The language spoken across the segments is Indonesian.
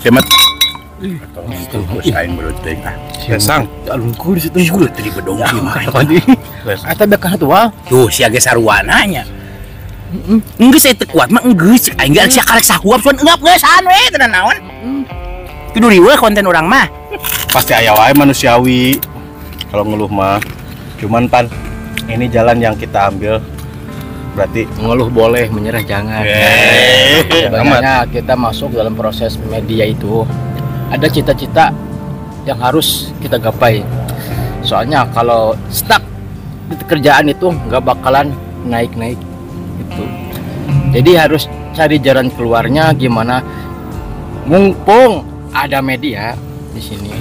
Hemat. Terus aing belut teh. Sang, alungkur di situ sudah tadi bedong mah. Eta bekah tua. Tuh sia ge saruananya. Enggeus saya kuat mah enggeus aing geus sia karek sahuap sun engap geus we tenan naon. Kudu riweuh konten urang mah. Pasti aya wae manusiawi kalau ngeluh mah. Cuman Pan, ini jalan yang kita ambil. Berarti Ngeluh boleh, menyerah jangan. Sebenarnya kita masuk dalam proses media itu ada cita-cita yang harus kita gapai. Soalnya kalau stuck di kerjaan itu nggak bakalan naik-naik itu. Jadi harus cari jalan keluarnya gimana. Mumpung ada media di sini.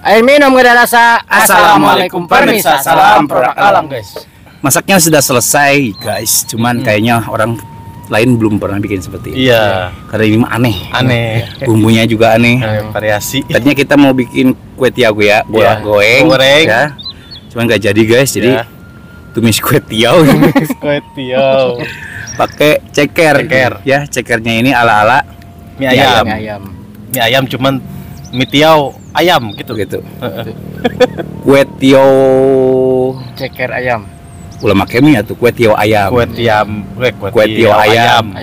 Air minum gak ada rasa. Assalamualaikum permisa. Salam produk alam guys. Masaknya sudah selesai guys, cuman kayaknya orang lain belum pernah bikin seperti ini. iya, Karena ini mah aneh. Bumbunya juga aneh. variasi. Tadinya kita mau bikin kue tiaw ya, goreng. Ya. Cuman nggak jadi guys, jadi tumis kue tiaw. Kue tiaw. Pakai ceker. Ya, cekernya ini ala-ala mie ayam. Mie ayam cuman mie tiaw ayam gitu. Kue tiaw Ceker ayam. ulah make mie atuh kue tio ayam. Kue tiam, Kue tio ayam.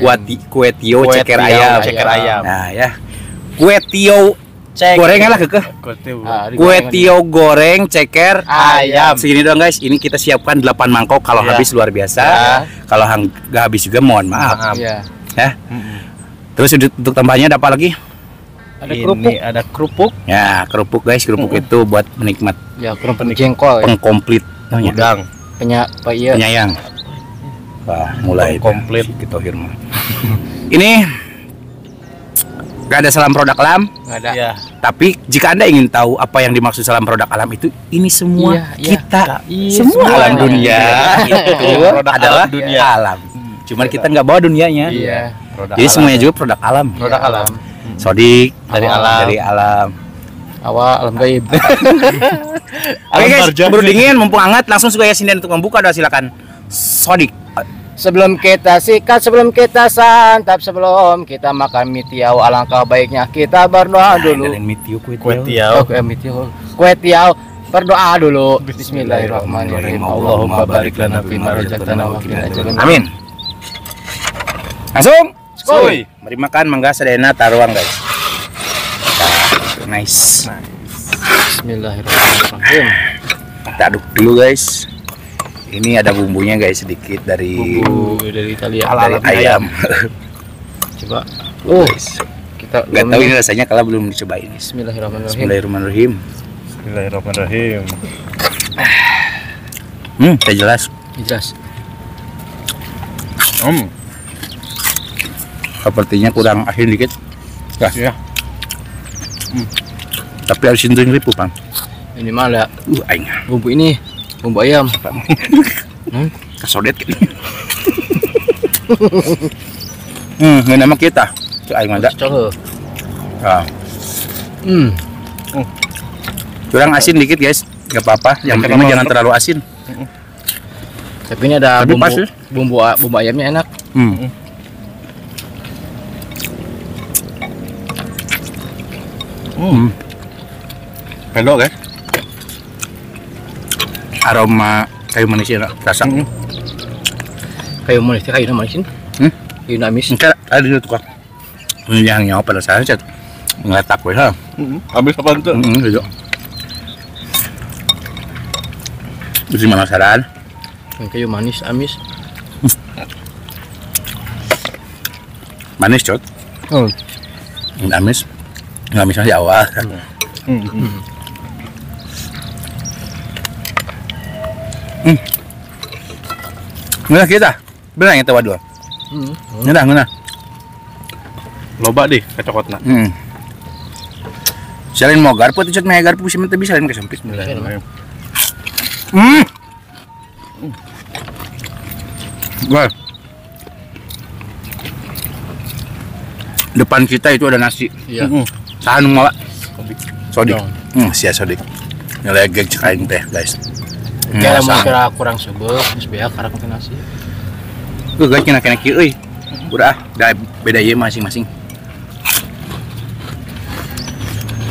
Kue tio ceker ayam. Ceker ayam. Nah ya. Kue tio goreng lah kekeh. Kue tio goreng ceker ayam. Segini doang guys. Ini kita siapkan 8 mangkok. Kalau habis luar biasa. Kalau nggak habis juga mohon maaf. Iya. Ya. Terus untuk tambahnya ada apa lagi? Ada kerupuk. Ya kerupuk guys. Kerupuk itu buat menikmat. Ya, kerupuk jengkol. Pengkomplit. Udang. Penyayang. Wah, mulai komplit gitu Hirma. Ini gak ada salam produk alam, Nggak ada. Iya. tapi jika Anda ingin tahu apa yang dimaksud salam produk alam itu, ini semua Iya, kita iya, semua semuanya. alam dunia itu Produk adalah alam dunia. alam. Cuman kita nggak bawa dunianya. Iya. Jadi semuanya juga produk alam. Produk alam. Sodik Dari alam. Dari alam. Awal alam gaib. Oke guys, buru dingin, mumpung hangat, langsung suka Yasin dan untuk membuka doa silakan. Sodik. Sebelum kita sikat, sebelum kita santap, sebelum kita makan mie tiaw, alangkah baiknya kita berdoa dulu. Kue tiaw. Kue tiaw, berdoa dulu. Bismillahirrahmanirrahim. Allahumma barik lana fima razaqtana wa qina adzabannar. Amin. Langsung. Skoy. Mari makan mangga sadayana taruang guys. Nah, nice. Bismillahirrahmanirrahim. Kita aduk dulu guys. Ini ada bumbunya guys, sedikit dari Dari Italia. dari ayam. Coba. Guys. Kita Gak tahu ini rasanya kalau belum dicobain. Bismillahirrahmanirrahim. Bismillahirrahmanirrahim. Bismillahirrahmanirrahim. Tidak jelas. Jelas. Sepertinya kurang asin dikit. Ya. Tapi harus sentuhin ribu bang. Ini malah Aing. bumbu ini, bumbu ayam. Kasodet. Ini nama kita. Itu aing ada. Coba. Ah. Kurang asin dikit guys. Gak apa-apa. Yang penting mah jangan terlalu asin. Tapi ini ada Tapi bumbu, pas ya? bumbu ayamnya enak. Pendok kan? Aroma kayu manisnya rasa. Kayu manis, kayu manisin. Kayu amis. Enggak ada di tukang. Yang nyawa pada saya cat ngeletak weh ha. Habis apa tuh? Gitu. Terus gimana saran? Kayu manis, amis. Manis cot. Amis. Nggak bisa di awal. Nggak kita. Benar yang tahu dua. Nggak. Loba deh kecokotna. Selain mau garpu tuh cat mah garpu sih mentah bisa lain kesempit. Wah. Depan kita itu ada nasi. Iya. Sahan mau sodik. Sia sodik. Ngelegek cek aing teh guys. Kira mau kira kurang sebel, terus beak karena makan nasi. Guys kena kieu euy. Udah dah beda ieu masing-masing.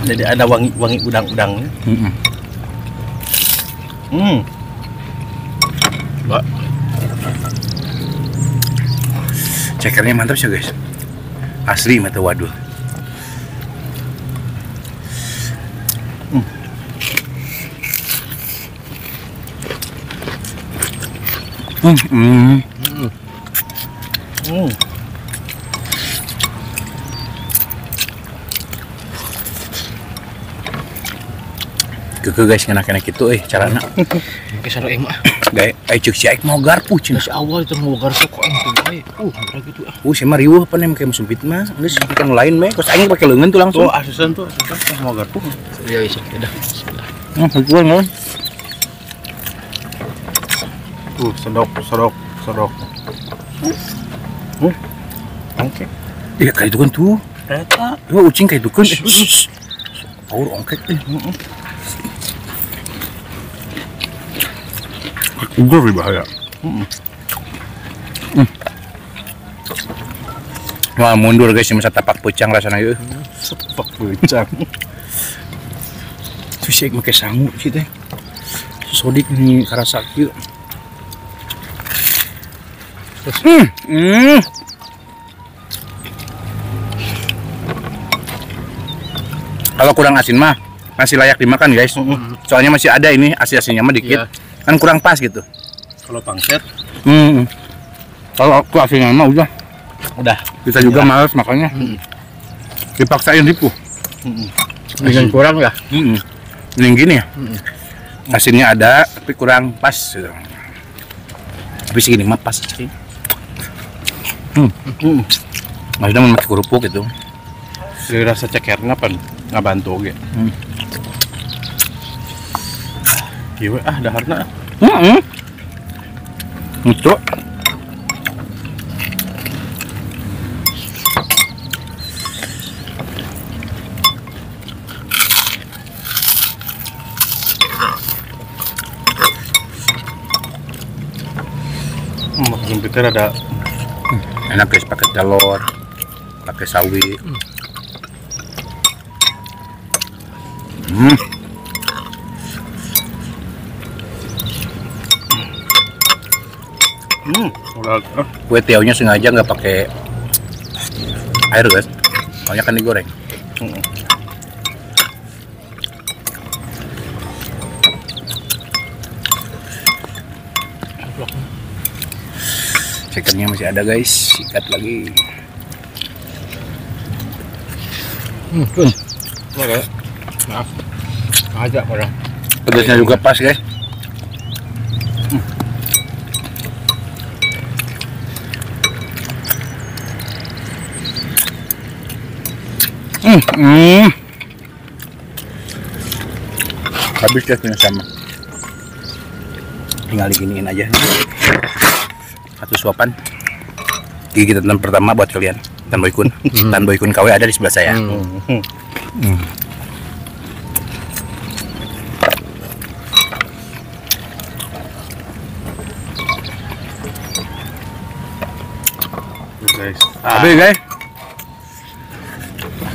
Jadi ada wangi udang-udangnya. Mbak. Cekernya mantap sih guys. Asli mata waduh. Keke guys kena gitu carana. Mungkin saru mah. Gaya cek si aik mau garpu cina. Si awal itu mau garpu kok itu bae. Gitu. Si mah riweuh apa nih kayak sumpit mah. Geus kan lain mah. Terus aing pakai leungeun tuh langsung. Asisten mau garpu. Ya bisa. Udah. Bismillah. Betul kan? Sedok. Oke. Iya kayak itu kan tuh. Eta. Wah ucing kayak itu kan. Power ongkek Ugur bahaya. Wah mundur guys, masa tapak pucang rasanya yuk. Tapak pucang. Tuh sih make sangu sih teh. Sodik nih karasa kieu. Kalau kurang asin mah masih layak dimakan guys. Soalnya masih ada ini asin-asinnya mah dikit. Kan kurang pas gitu. Kalau pangsit, Kalau aku asinnya mah udah. Kita juga males makannya. Dipaksain ripuh. Dengan kurang ya. Mending gini ya. Asinnya ada tapi kurang pas gitu. Tapi segini mah pas sih. Maksudnya memakai kerupuk gitu. dari rasa cekernya pan nggak bantu gitu. Iya, daharna. Itu. Maksudnya kita ada Enak guys, pakai telur, pakai sawi. Kue tiaunya sengaja nggak pakai air guys, soalnya kan digoreng. Chickennya masih ada guys, sikat lagi. Oke. Maaf. Aja orang. Pedasnya juga pas guys. Habis guys punya sama. Tinggal diginiin aja. Satu suapan. Gigitan pertama buat kalian. Tan Boykun. Tan Boykun KW ada di sebelah saya. guys. Habis guys.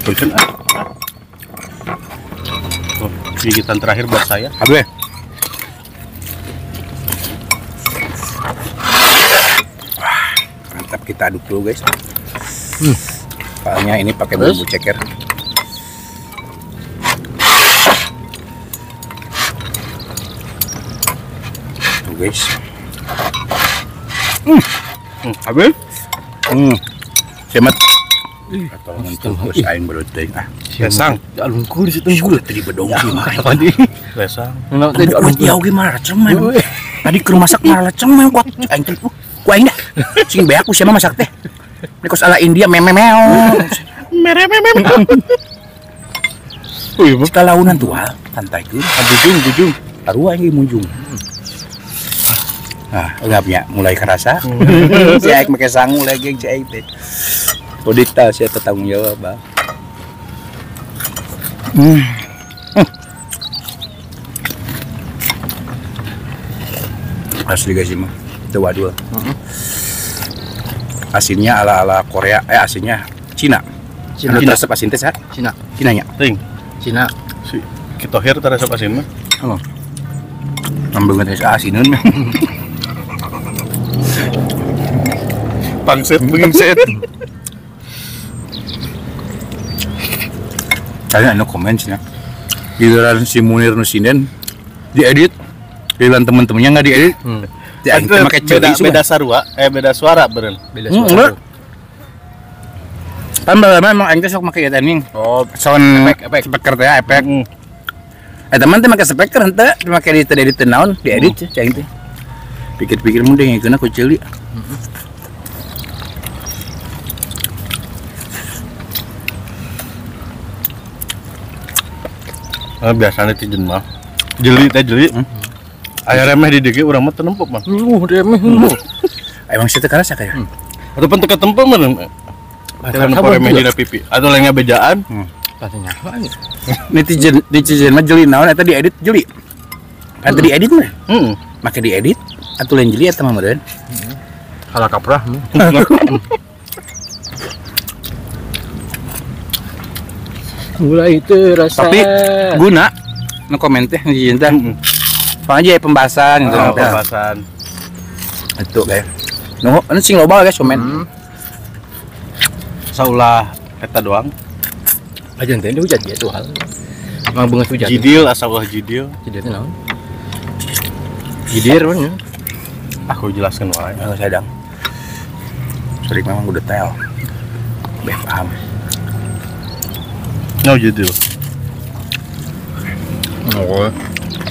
Boykun Tuh, gigitan terakhir buat saya. Habis. Mantap, kita aduk dulu guys. Soalnya ini pakai bumbu ceker. Tuh guys. Habis? Semat. Atau untuk bos aing beruteng Lesang. Alungku di situ. Sudah tadi bedong gimana? Tadi. Lesang. Tadi Jauh gimana cemen? Tadi ke rumah masak malah cemen kuat. Aing teh. Ku aing dah. Sing be aku siapa masak teh? Ini kos ala India memeo. Sekalaunan tual, santai ke. Bujung. Arwah yang munjung. Nah, enggaknya mulai kerasa. Si Aik pakai sangu lagi si Aik teh. Kodita saya bertanggung jawab, Bang. Asli guys mah. Itu wadul. Asinnya ala Korea, asinnya Cina. Cina resep asin teh, Cina. Cinanya. Ting. Cina. Si Kitohir terasa asin mah. Oh. Nambah tes asinan. Pangset set. Kalian anu komen sih ya. Giliran si Munir Nusinden diedit, giliran temen-temennya nggak diedit. Ya, itu pakai beda sarua, beda suara beren. Beda suara. Kan memang aing teh sok make eta ning. Oh, sound speaker teh efek. Teman teh make speaker henteu, make di edit naon, diedit cai teh. Pikir-pikir mun deung ngikeuna ku ceuli. Biasanya ti mah. Jeli. Aya remeh di dieu urang mah teu nempuk mah. Remeh. Emang situ karasa kayak. Ataupun teu ketempo mah. Karena remeh di pipi. Atau lainnya bejaan. Katanya. Netizen mah jeli naon eta diedit jeli. Kan tadi edit mah. Make diedit atuh lain jeli eta mah meureun. Kala kaprah. Mulai terasa. Tapi guna nu komen teh netizen teh. Soalnya aja pembahasan gitu. Pembahasan. Itu kayak No, ini sing loba guys, komen. Saulah eta doang. Aja ente hujan ya tuh hal. Emang bengas hujan. Jidil asal jidil. Jadi naon? Jidir mana? Aku jelaskan wae. Sadang. Sering memang udah detail. Paham. No jidil. Oh.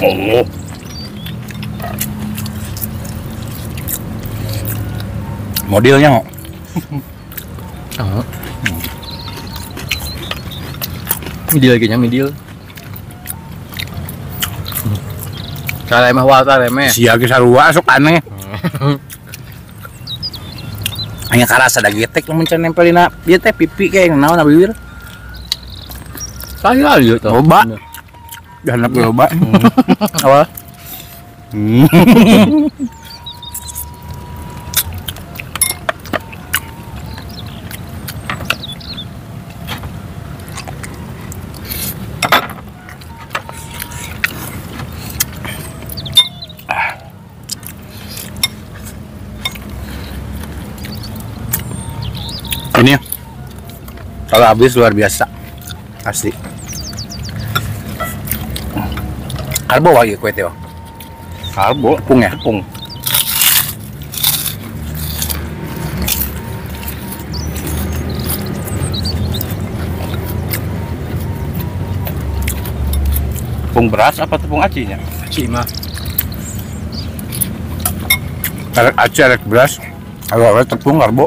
Oh. Modelnya kok. Oh. Midil lagi nya midil. Cara emang wal tare meh. Sia ge sarua sok aneh. Hanya karasa ada getek yang mencen nempelina dia teh pipi kayak naon na bibir. Saya lihat tuh. Loba. Dan apa loba? Awal. Ini kalau habis luar biasa asli. Karbo lagi kue teh. Karbo, Tepung ya? tepung. Tepung beras apa tepung acinya? Aci mah. Arek aci arek beras. Kalau ada tepung karbo.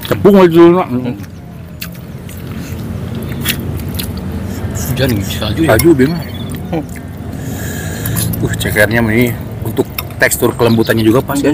Tepung aja dulu nak. Hujan nih salju ya. Salju dia mah. Cekernya ini untuk tekstur kelembutannya juga pas ya.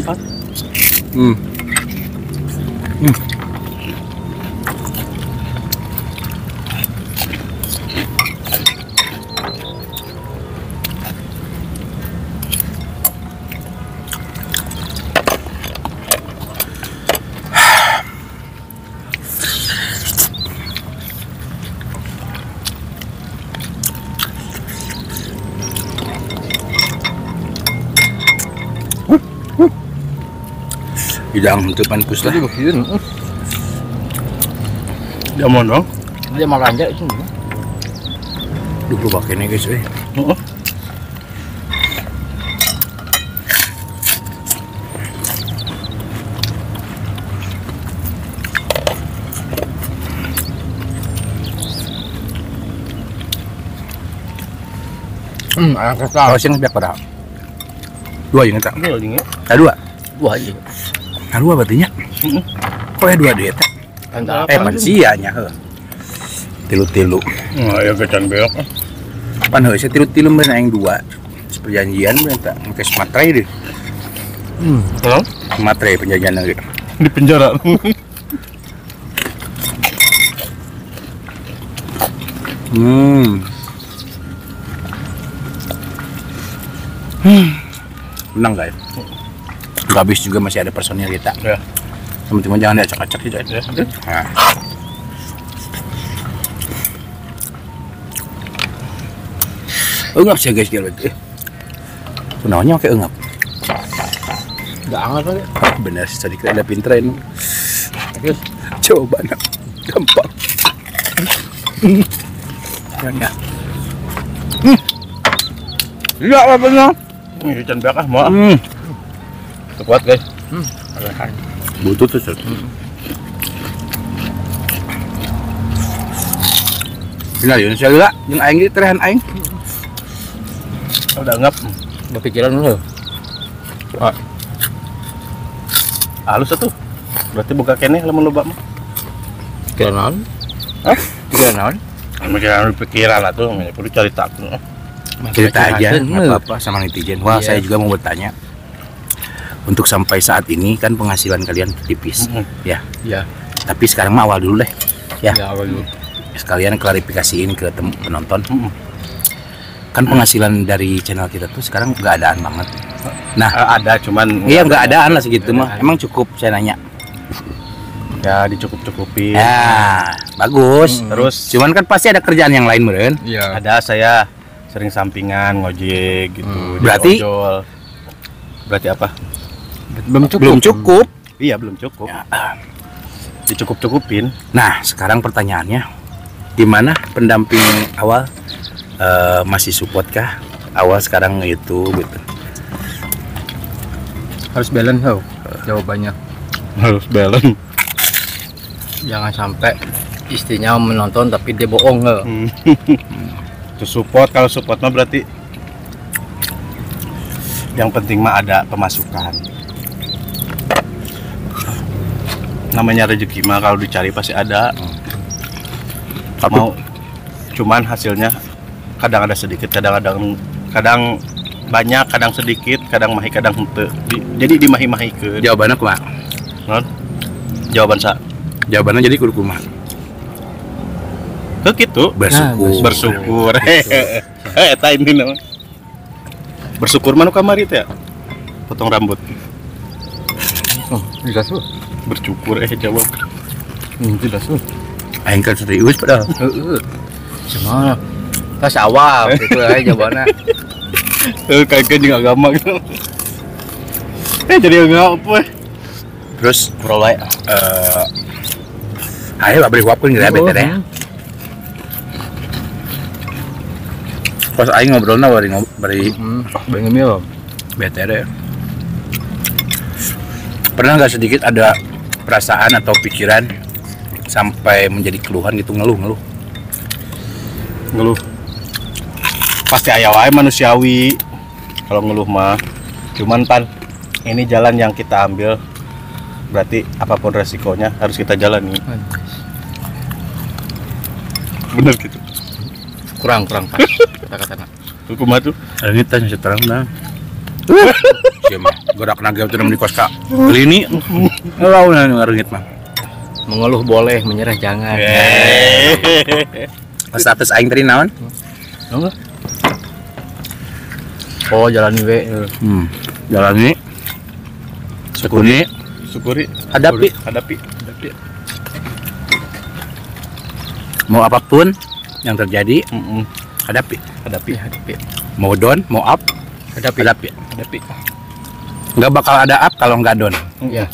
Hidang untuk panpus lah. Ya mau dong. Dia malah aja itu. Duh pakai nih guys, Anak kecil. Kalau sih biak pada. Dua yang tak. Dua dingin. Dua. Dua aja. Dua berarti nya. Kok ya dua dia teh? Pansianya heuh. Tilu-tilu. Nah, ya kecan beok. Pan heuh saya tilu-tilu beuna yang dua. Perjanjian beuna tak engke matre deh. Halo? Matre penjajahan lagi. Di penjara. Menang guys. Gak habis juga masih ada personil kita. Ya. Teman-teman jangan diacak-acak gitu ya. Nah. Engap sih guys kira itu. Kenalnya pakai engap. Enggak hangat kali. Bener sih tadi kira ada pinterin. Terus coba nak gampang. Ya. Iya apa benar? Ini kecan beok mau. Kuat guys. Butuh tuh. Benar ya, saya lihat yang aing itu terehan aing. Udah ngap. Berpikiran dulu. Halus tuh. Berarti buka kene lamun loba mah. Pikiran naon? Hah? Pikiran naon? Pikiran lah tuh, perlu cari tahu. Cerita aja apa-apa sama netizen. Wah, saya juga mau bertanya. Untuk sampai saat ini kan penghasilan kalian tipis, ya. Ya. Tapi sekarang mah awal dulu deh, ya. Ya awal dulu. Sekalian klarifikasiin ke penonton. Kan penghasilan dari channel kita tuh sekarang nggak adaan banget. Nah, ada cuman iya nggak adaan lah segitu mah. Emang cukup saya nanya. Ya dicukup-cukupin. Ya, bagus. Terus Cuman kan pasti ada kerjaan yang lain meren. Iya. ada saya sering sampingan ngojek gitu. Berarti- jadi ojol. Berarti apa? Belum cukup. Iya, belum cukup. Ya. Dicukup-cukupin. Nah, sekarang pertanyaannya, gimana pendamping awal? Masih support kah? Awal sekarang itu gitu. Harus balance tau jawabannya. Harus balance. Jangan sampai istrinya menonton tapi dia bohong nggak. Itu support, kalau support mah berarti yang penting mah ada pemasukan. Namanya rezeki mah kalau dicari pasti ada. Mau cuman hasilnya kadang ada sedikit, kadang banyak, kadang sedikit, kadang mahi, kadang henteu. Jadi dimahi-mahi ke. Jawabannya kumaha? Non? Jawaban sa. Jawabannya jadi kudu kumaha? Gitu. Bersyukur. Bersyukur. Eta ini nama. Bersyukur manu kamari teh ya? Potong rambut. Oh, jelas tuh. Bersyukur jawab. Jelas tuh. Aing kan serius padahal. Cuma pas awal gitu aja jawabannya. Kayaknya juga agama gitu. Jadi enggak apa. Terus Prolai. ayo beli wapun gitu ya bete deh. Pas aing ngobrolna bari Ngemil. bete deh. Pernah nggak sedikit ada perasaan atau pikiran sampai menjadi keluhan gitu, ngeluh? Pasti aya wae manusiawi kalau ngeluh mah. Cuman pan ini jalan yang kita ambil, berarti apapun resikonya harus kita jalani. Bener gitu. Kurang pas kata-kata. Kumaha tuh? Ini tanya seterang nah. Siapa? Godak naga itu di kos kak. Lini, ngelau ngarengit mah. Mengeluh boleh, menyerah jangan. Status aing tadi naon? Enggak. Oh, jalani we. Jalani. Syukuri. Hadapi. Mau apapun yang terjadi, hadapi. Mau down, mau up, hadapi. Nggak bakal ada up kalau nggak down. Ya.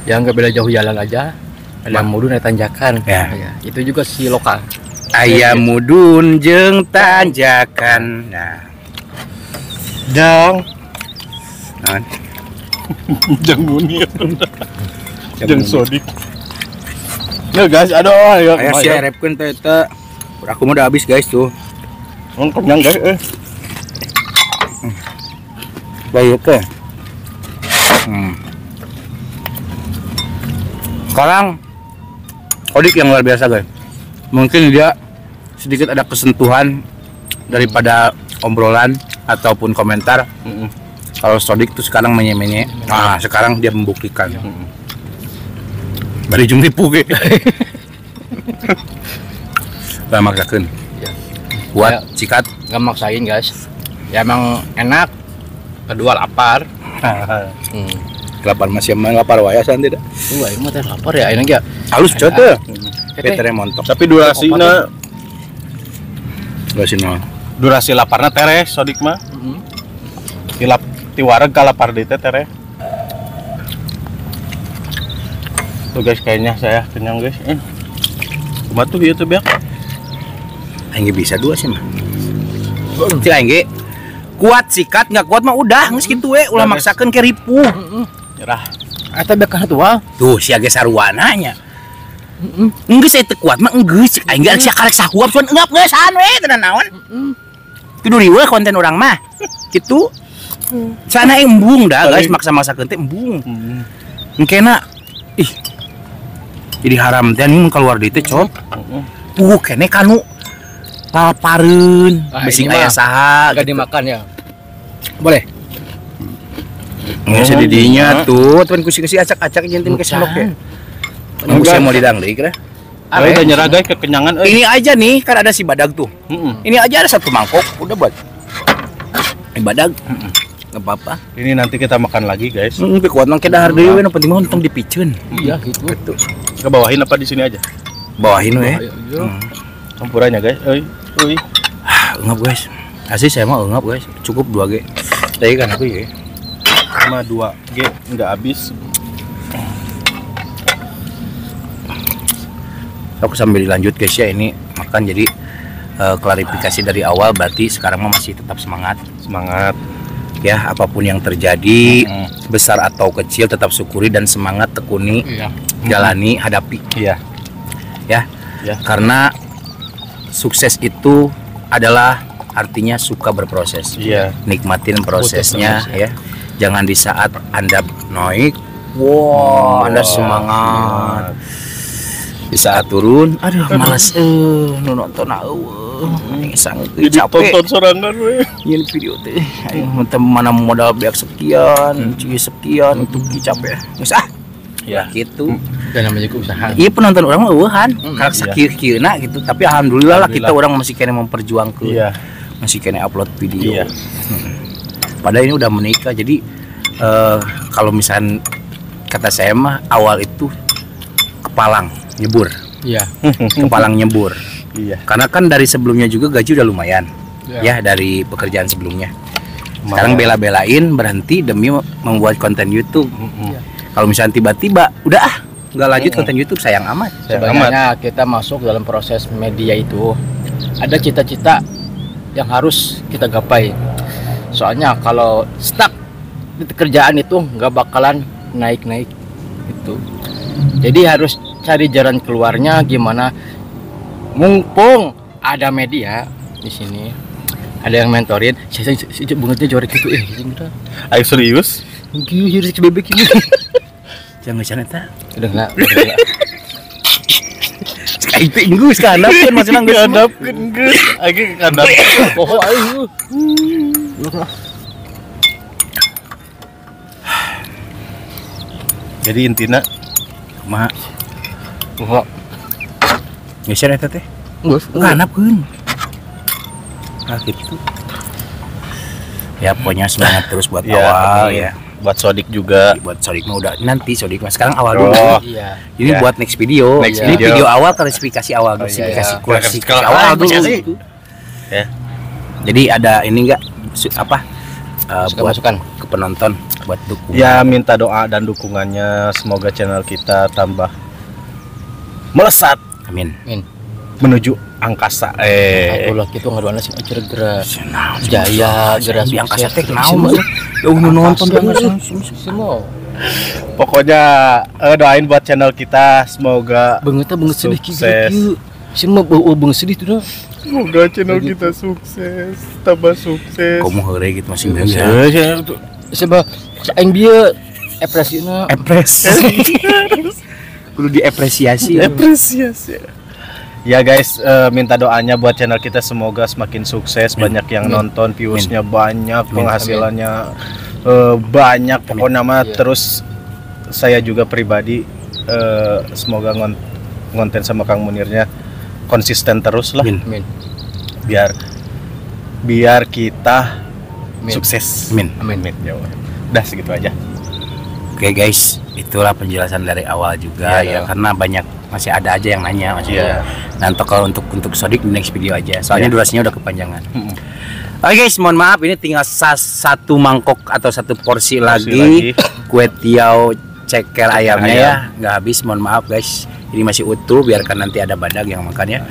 Yang nggak beda jauh jalan aja. Ada mudun, ada tanjakan. Ya. Itu juga si lokal. Aya mudun jeung tanjakan. Nah, Jang. naon? Jang Munir. Jang Sodik. Ya guys, aduh ya. Aya si harepkeun teh eta. Aku mah udah habis guys tuh. Kenyang guys. Baik ke. Sekarang Sodik yang luar biasa guys. Mungkin dia sedikit ada kesentuhan daripada obrolan ataupun komentar. Kalau Sodik tuh sekarang menye-menye. Nah, sekarang dia membuktikan. Bari jung tipu ge. Lah maksakeun. Ya. Buat sikat Nggak maksain guys. Ya emang enak. Kedua lapar. lapar masih lapar waya san tidak. Wah, ini mah teh lapar ya. Ini ya. Halus cote. Petere montok. Tapi durasina laparna tere Sodik mah. Ti wareg ka lapar deui teh tere. Tuh guys, kayaknya saya kenyang guys. Kumaha tuh ieu teh beak? Aing bisa dua sih mah. Cik aing kuat sikat, nggak kuat mah udah geus kitu we, ulah maksakeun ke ripuh. Nyerah. Eta bekan atuh. Tuh si age sarwana nya. Enggeus teu kuat mah enggeus aing ge sia karek sahuap soan eungap geusan we tenan naon. Kudu riweuh konten urang mah. Kitu. Sana embung dah guys, maksa-maksakeun teh embung. Engkena ih. Jadi haram teh nih keluar deui teh cop. Kene kanu lapareun, besi aya saha Enggak dimakan ya. boleh. Nggak usah didinya tuh, tuan kusi-kusi acak-acak jentin ke sendok ya. Kusi mau didang deh kira. Ayo udah nyerah guys, kekenyangan. Ini aja nih, kan ada si badag tuh. Ini aja ada satu mangkok, udah buat. Badag, nggak apa-apa. Ini nanti kita makan lagi guys. Tapi kuat nang kedahar deui, nu penting mah untung dipiceun. Iya gitu. Ke bawahin apa di sini aja? Bawahin we. Campurannya guys. Euy. Enggak guys. Asli saya mau ngap guys, cukup 2G. Tadi kan aku ya. Cuma 2G nggak habis. Aku sambil dilanjut guys ya, ini makan jadi klarifikasi dari awal, berarti sekarang mah masih tetap semangat ya, apapun yang terjadi besar atau kecil tetap syukuri dan semangat, tekuni, jalani, hadapi ya. Karena sukses itu adalah artinya suka berproses, nikmatin prosesnya ya. Jangan di saat Anda naik, Anda semangat, di saat turun, aduh malas, nonton capek, tonton sorangan we. Ini video teh, mana modal biak sekian, cuy sekian, itu capek, ya gitu. Dan namanya juga usaha. Iya, penonton orang mah eueuhan, kalau sakieu-kieuna gitu, tapi alhamdulillah lah kita orang masih kena memperjuangkan, masih kena upload video. Padahal ini udah menikah, jadi kalau misalnya kata saya mah awal itu kepalang nyebur, kepalang nyebur. Karena kan dari sebelumnya juga gaji udah lumayan, ya dari pekerjaan sebelumnya. Sekarang bela-belain berhenti demi membuat konten YouTube. Kalau misalnya tiba-tiba udah nggak lanjut konten YouTube, sayang amat. Sebenarnya kita masuk dalam proses media itu ada cita-cita yang harus kita gapai. Soalnya kalau stuck di kerjaan itu nggak bakalan naik-naik itu. Jadi harus cari jalan keluarnya gimana. Mumpung ada media di sini, ada yang mentorin. Saya bungetnya jorek gitu, gitu. Ayo serius? Gila, jadi bebek ini. Jangan sana ta. Udah enggak. Kayak Inggris kan, kan masih nangis. Kadapkeun geus. Age kadap. Oh, ayo. Jadi intinya kumaha? Geser eta teh. Geus. Nganapkeun. Gitu. Ya pokoknya semangat terus buat awal ya. Buat Sodik juga. Buat Sodik mah udah nanti, Sodik mah sekarang awal dulu. Iya. Ini buat next video. Ini video awal, klarifikasi awal, klarifikasi awal dulu. Gitu. Ya. Jadi ada ini enggak buat masukan ke penonton buat dukung. Ya, minta doa dan dukungannya, semoga channel kita tambah melesat. Amin. Menuju angkasa. Ulah gitu ngaduana sih gerak jaya gerak di angkasa teh naon nonton semua. Pokoknya doain buat channel kita, semoga banget sedih sukses. Semua banget sedih tuh. Semoga channel kita sukses, tambah sukses. Kamu heureuy gitu masih Sebab aing bieu apresiasina. Kudu diapresiasi. Ya guys, minta doanya buat channel kita, semoga semakin sukses, banyak yang nonton, viewsnya banyak, penghasilannya banyak, pokoknya mah Terus saya juga pribadi semoga ngonten sama Kang Munirnya konsisten terus lah. Biar kita sukses. Amin. Ya udah segitu aja. Oke guys, itulah penjelasan dari awal juga ya, karena masih ada aja yang nanya nanti kalau untuk Sodik di next video aja, soalnya durasinya udah kepanjangan. Oke guys, mohon maaf ini tinggal satu mangkok atau satu porsi lagi kue tiaw ceker ayamnya ya, nggak habis, mohon maaf guys, ini masih utuh, biarkan nanti ada badak yang makan ya.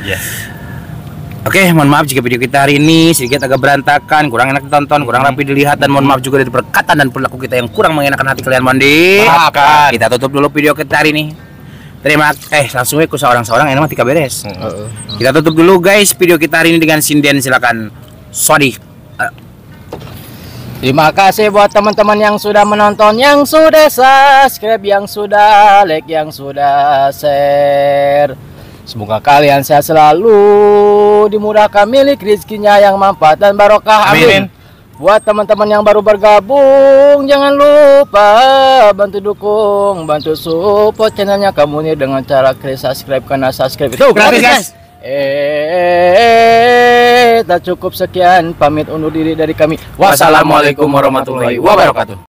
Oke, mohon maaf jika video kita hari ini sedikit agak berantakan, kurang enak ditonton, kurang rapi dilihat, dan mohon maaf juga dari perkataan dan perilaku kita yang kurang mengenakan hati kalian. Maafkan. Kita tutup dulu video kita hari ini. Langsung ke seorang-seorang enak mati beres. Kita tutup dulu guys video kita hari ini dengan sinden, silakan Sodik. Terima kasih buat teman-teman yang sudah menonton, yang sudah subscribe, yang sudah like, yang sudah share. Semoga kalian sehat selalu, dimudahkan milik rezekinya yang manfaat dan barokah. Amin. Buat teman-teman yang baru bergabung, jangan lupa bantu dukung, bantu support channelnya kamu nih dengan cara klik subscribe, karena subscribe itu gratis guys. Tak cukup sekian, pamit undur diri dari kami. Wassalamualaikum warahmatullahi wabarakatuh.